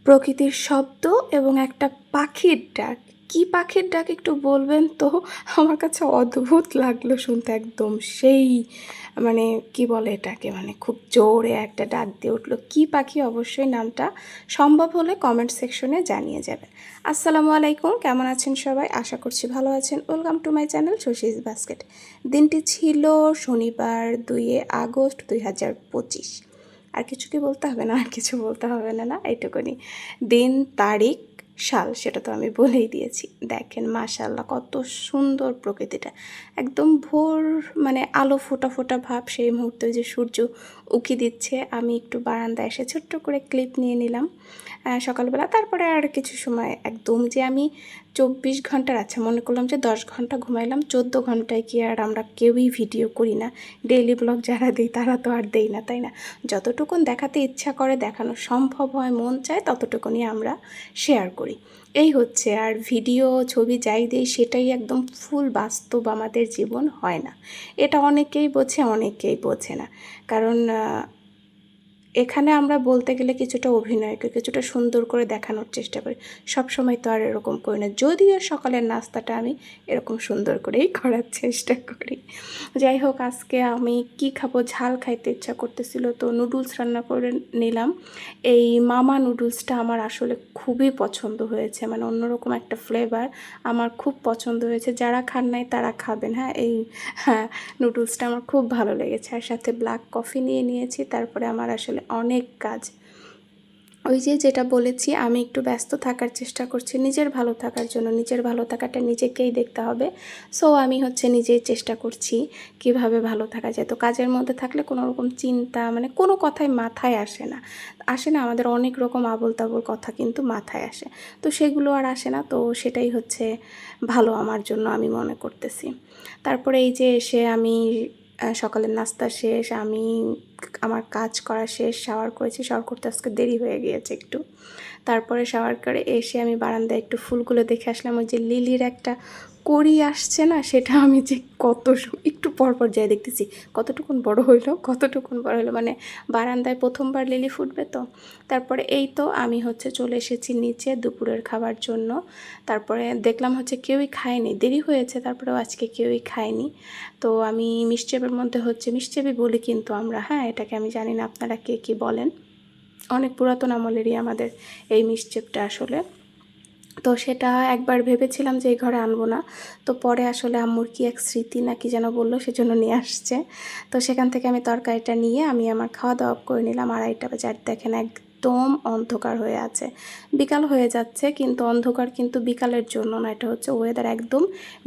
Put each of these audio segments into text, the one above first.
প্রকৃতির শব্দ এবং একটা পাখির ডাক। কী পাখির ডাক একটু বলবেন তো? আমার কাছে অদ্ভুত লাগলো শুনতে, একদম সেই মানে কি বলে এটাকে, মানে খুব জোরে একটা ডাক দিয়ে উঠলো। কী পাখি অবশ্যই নামটা সম্ভব হলে কমেন্ট সেকশনে জানিয়ে যাবেন। আসসালামু আলাইকুম, কেমন আছেন সবাই? আশা করছি ভালো আছেন। Welcome to my channel Shashi's basket. দিনটি ছিল শনিবার 2 আগস্ট 2025। আর কিছু কি বলতে হবে না? আর কিছু বলতে হবে না, এইটুকুনি। দিন, তারিখ, সাল সেটা তো আমি বলেই দিয়েছি। দেখেন মাশাআল্লাহ কত সুন্দর প্রকৃতিটা, একদম ভোর, মানে আলো ফোটা ফোটা ভাব। সেই মুহূর্তে যে সূর্য উকি দিচ্ছে, আমি একটু বারান্দায় এসে ছোট্ট করে ক্লিপ নিয়ে নিলাম সকালবেলা। তারপরে আর কিছু সময় একদম যে আমি 24 ঘন্টার, আচ্ছা মনে করলাম যে 10 ঘন্টা ঘুমাইলাম, 14 ঘন্টায় কি আর আমরা কেউই ভিডিও করি না? ডেইলি ব্লগ যারা দিই তারা তো আর দেই না, তাই না? যতটুকুন দেখাতে ইচ্ছা করে, দেখানো সম্ভব হয়, মন চায়, ততটুকুনি আমরা শেয়ার করি। এই হচ্ছে। আর ভিডিও ছবি যাই দিই সেটাই একদম ফুল বাস্তব, আমাদের জীবন হয় না। এটা অনেকেই বোঝে, অনেকেই বোঝে না। কারণ এখানে আমরা বলতে গেলে কিছুটা অভিনয় করি, কিছুটা সুন্দর করে দেখানোর চেষ্টা করি। সব সময় তো আর এরকম করি না, যদিও সকালের নাস্তাটা আমি এরকম সুন্দর করেই করার চেষ্টা করি। যাই হোক, আজকে আমি কি খাবো, ঝাল খাইতে ইচ্ছা করতেছিল, তো নুডলস রান্না করে নিলাম। এই মামা নুডলসটা আমার আসলে খুবই পছন্দ হয়েছে, মানে অন্যরকম একটা ফ্লেভার, আমার খুব পছন্দ হয়েছে। যারা খান নাই তারা খাবেন। হ্যাঁ, নুডলসটা আমার খুব ভালো লেগেছে। আর সাথে ব্ল্যাক কফি নিয়ে নিয়েছি। তারপরে আমার আসলে অনেক কাজ, ওই যে যেটা বলেছি, আমি একটু ব্যস্ত থাকার চেষ্টা করছি নিজের ভালো থাকার জন্য। নিজের ভালো থাকাটা নিজেকেই দেখতে হবে। সো আমি নিজেই চেষ্টা করছি কিভাবে ভালো থাকা যায়। তো কাজের মধ্যে থাকলে কোনো রকম চিন্তা, মানে কোনো কথাই মাথায় আসে না আমাদের, অনেক রকম আবোল তাবোল কথা কিন্তু মাথায় আসে। তো সেগুলো আর আসে না, তো সেটাই হচ্ছে ভালো আমার জন্য, আমি মনে করতেছি। তারপরে এই যে এসে আমি সকালের নাস্তা শেষ, আমি আমার কাজ করা শেষ, শাওয়ার করেছি। শাওয়ার করতে আজকে দেরি হয়ে গিয়েছে একটু। তারপরে শাওয়ার করে এসে আমি বারান্দায় একটু ফুলগুলো দেখে আসলাম। ওই যে লিলির একটা কড়ি আসছে না, সেটা আমি যে একটু পরপর যাই দেখতেছি কতটুকুন বড় হইলো, মানে বারান্দায় প্রথমবার লিলি ফুটবে তো। তারপরে এই তো আমি চলে এসেছি নিচে দুপুরের খাবার জন্য। তারপরে দেখলাম কেউই খায়নি, দেরি হয়েছে, তারপরেও আজকে কেউই খায়নি। তো আমি মিষ্টেপের মধ্যে মিষ্টেপই বলি কিন্তু আমরা, হ্যাঁ এটাকে আমি জানি না আপনারা কে কী বলেন। অনেক পুরাতন আমলেরই আমাদের এই মিষ্টেপটা আসলে। তো সেটা একবার ভেবেছিলাম যে এই ঘরে আনবো না, তো পরে আসলে আম্মুর কি এক স্মৃতি না কি যেন বললো, সেজন্য নিয়ে আসছে। তো সেখান থেকে আমি তরকারিটা নিয়ে আমি আমার খাওয়া দাওয়া করে নিলাম। 2:30 বাজে। আর দেখেন একদম অন্ধকার হয়ে আছে, বিকাল হয়ে যাচ্ছে, কিন্তু অন্ধকার কিন্তু বিকালের জন্য না, এটা ওয়েদার একদম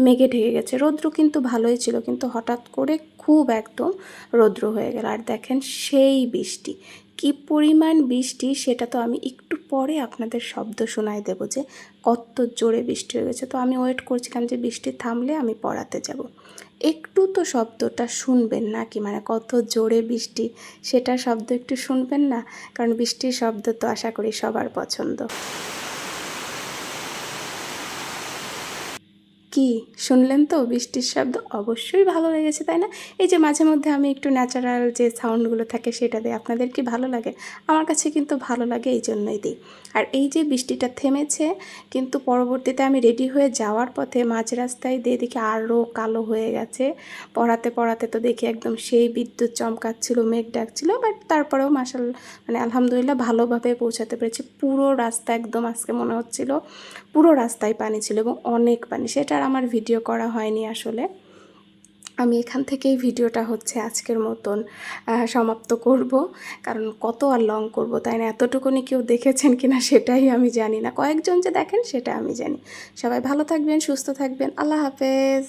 মেঘে ঢেকে গেছে। রৌদ্র কিন্তু ভালোই ছিল, কিন্তু হঠাৎ করে খুব একদম রৌদ্র হয়ে গেল। আর দেখেন সেই বৃষ্টি, কি পরিমাণ বৃষ্টি, সেটা তো আমি একটু পরে আপনাদের শব্দ শোনায় দেবো যে কত জোরে বৃষ্টি হয়ে গেছে। তো আমি ওয়েট করছিলাম যে বৃষ্টি থামলে আমি পড়াতে যাব। একটু তো শব্দটা শুনবেন নাকি, মানে কত জোরে বৃষ্টি সেটার শব্দ একটু শুনবেন না? কারণ বৃষ্টির শব্দ তো আশা করি সবার পছন্দ। কি শুনলেন তো বৃষ্টির শব্দ? অবশ্যই ভালো লেগেছে, তাই না? এই যে মাঝে মধ্যে আমি একটু ন্যাচারাল যে সাউন্ডগুলো থাকে সেটা দিই, আপনাদের কি ভালো লাগে? আমার কাছে কিন্তু ভালো লাগে, এই জন্যই দিই। আর এই যে বৃষ্টিটা থেমেছে, কিন্তু পরবর্তীতে আমি রেডি হয়ে যাওয়ার পথে মাঝ রাস্তায় দিয়ে দেখি আরও কালো হয়ে গেছে। পড়াতে পড়াতে তো দেখি একদম সেই বিদ্যুৎ চমকাচ্ছিল, মেঘ ডাকছিল, বাট তারপরেও মানে আলহামদুলিল্লাহ ভালোভাবে পৌঁছাতে পেরেছি। পুরো রাস্তা একদম আজকে মনে হচ্ছিল পুরো রাস্তায় পানি ছিল, এবং অনেক পানি। সেটা আর আমার ভিডিও করা হয়নি আসলে। আমি এখান থেকেই ভিডিওটা আজকের মতন সমাপ্ত করব, কারণ কত আর লং করব, তাই না? এতটুকুনি কেউ দেখেছেন কিনা সেটাই আমি জানি না, কয়েকজন যে দেখেন সেটা আমি জানি। সবাই ভালো থাকবেন, সুস্থ থাকবেন, আল্লাহ হাফেজ।